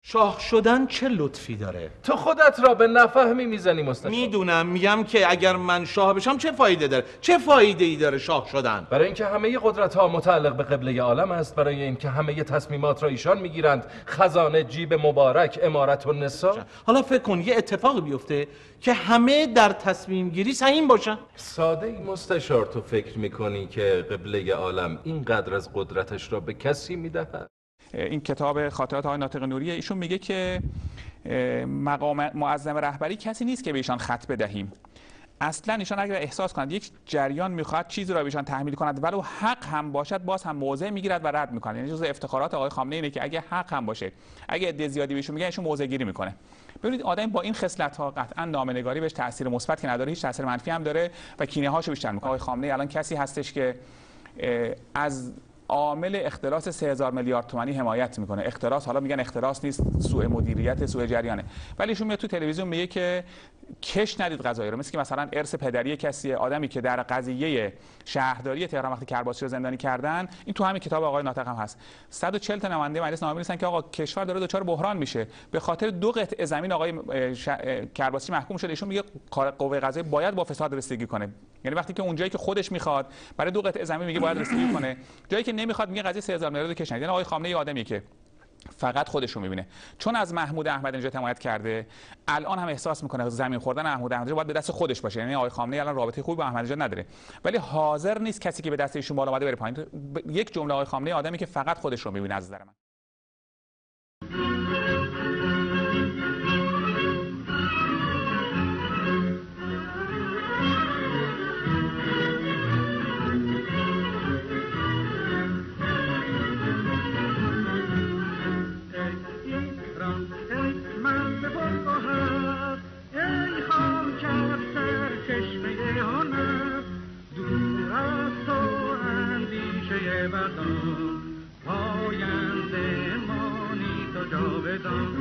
شاه شدن چه لطفی داره؟ تو خودت را به نفهمی میزنی مستشار. میدونم، میگم که اگر من شاه بشم چه فایده داره؟ چه فایده ای داره شاه شدن؟ برای اینکه همه قدرت ها متعلق به قبله عالم است، برای اینکه همه تصمیمات را ایشان میگیرند، خزانه، جیب مبارک، امارت و نسا. حالا فکر کن یه اتفاقی بیفته که همه در تصمیم گیری سهیم باشن. ساده ای مستشار، تو فکر میکنی که قبله عالم اینقدر از قدرتش را به کسی میدهد؟ این کتاب خاطرات آقای ناطق نوری، ایشون میگه که مقام معظم رهبری کسی نیست که به ایشان خط بدهیم. اصلا ایشان اگر احساس کنند یک جریان میخواد چیزی را به ایشان تحمیل کند ولو حق هم باشد، باز هم موضع میگیرد و رد میکنه. یعنی جزء افتخارات آقای خامنه‌ای اینه که اگه حق هم باشه، اگه عده زیادی بهشون میگن، ایشون موضع گیری میکنه. ببینید آدم با این خصلت ها قطعا نامه‌نگاری بهش تاثیر مثبت که نداره، هیچ تاثیر منفی هم داره و کینه هاشو بیشتر میکنه. آقای خامنه‌ای الان کسی هستش که از عامل اختلاس 3000 میلیارد تومانی حمایت میکنه. اختلاس، حالا میگن اختلاس نیست، سوء مدیریت، سوء جریانه، ولی ایشون میاد تو تلویزیون میگه که کش ندید قضایی رو. مثل که مثلا ارث پدری کسی، آدمی که در قضیه شهرداری تهران وقتی کرباسی رو زندانی کردن، این تو همین کتاب آقای ناطق هم هست. 140 تا نماینده مجلس نامه نویسن که آقا کشور داره دچار بحران میشه به خاطر 2 قطعه زمین آقای کرباسی محکوم شده. ایشون میگه قوه قضاییه باید با فساد رسیدگی کنه. یعنی وقتی که اونجایی که خودش میخواد برای 2 قطعه زمین میگه باید رسیدگی کنه، جایی که نمیخواد میگه قضیه 3000 میلیارد کش ندید. یعنی آقای خامنه‌ای آدمی که فقط خودش رو میبینه، چون از محمود احمدی نژاد حمایت کرده الان هم احساس میکنه زمین خوردن محمود احمدی نژاد باید به دست خودش باشه. یعنی آقای خامنه‌ای الان رابطه خوبی با احمدی نژاد نداره، ولی حاضر نیست کسی که به دست ایشون بالا اومده بره پایین. یک جمله آقای خامنه‌ای آدمی که فقط خودش رو میبینه از نظر من. پاینده مانی تو جاودان